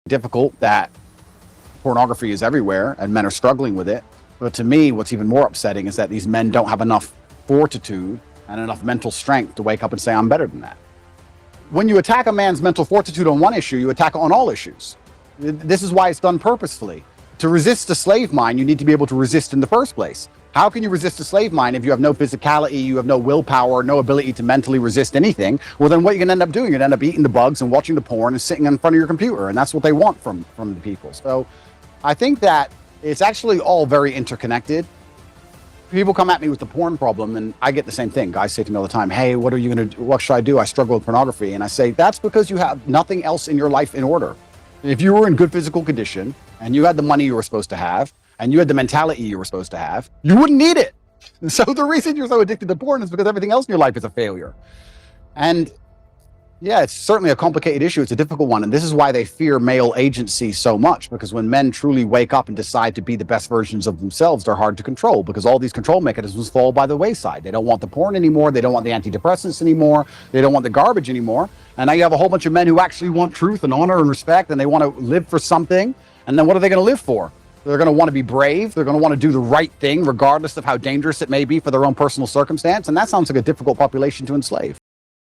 difficult that pornography is everywhere and men are struggling with it. But to me, what's even more upsetting is that these men don't have enough fortitude and enough mental strength to wake up and say, I'm better than that. When you attack a man's mental fortitude on one issue, you attack on all issues. This is why it's done purposefully. To resist a slave mind, you need to be able to resist in the first place. How can you resist a slave mind if you have no physicality, you have no willpower, no ability to mentally resist anything? Well, then what you're gonna end up doing, you're gonna end up eating the bugs and watching the porn and sitting in front of your computer. And that's what they want from the people. So I think that it's actually all very interconnected. People come at me with the porn problem and I get the same thing. Guys say to me all the time, hey, what should I do? I struggle with pornography. And I say, that's because you have nothing else in your life in order. If you were in good physical condition and you had the money you were supposed to have and you had the mentality you were supposed to have, you wouldn't need it. So the reason you're so addicted to porn is because everything else in your life is a failure. And yeah, it's certainly a complicated issue. It's a difficult one. And this is why they fear male agency so much, because when men truly wake up and decide to be the best versions of themselves, they're hard to control because all these control mechanisms fall by the wayside. They don't want the porn anymore. They don't want the antidepressants anymore. They don't want the garbage anymore. And now you have a whole bunch of men who actually want truth and honor and respect, and they want to live for something. And then what are they going to live for? They're going to want to be brave. They're going to want to do the right thing, regardless of how dangerous it may be for their own personal circumstance. And that sounds like a difficult population to enslave.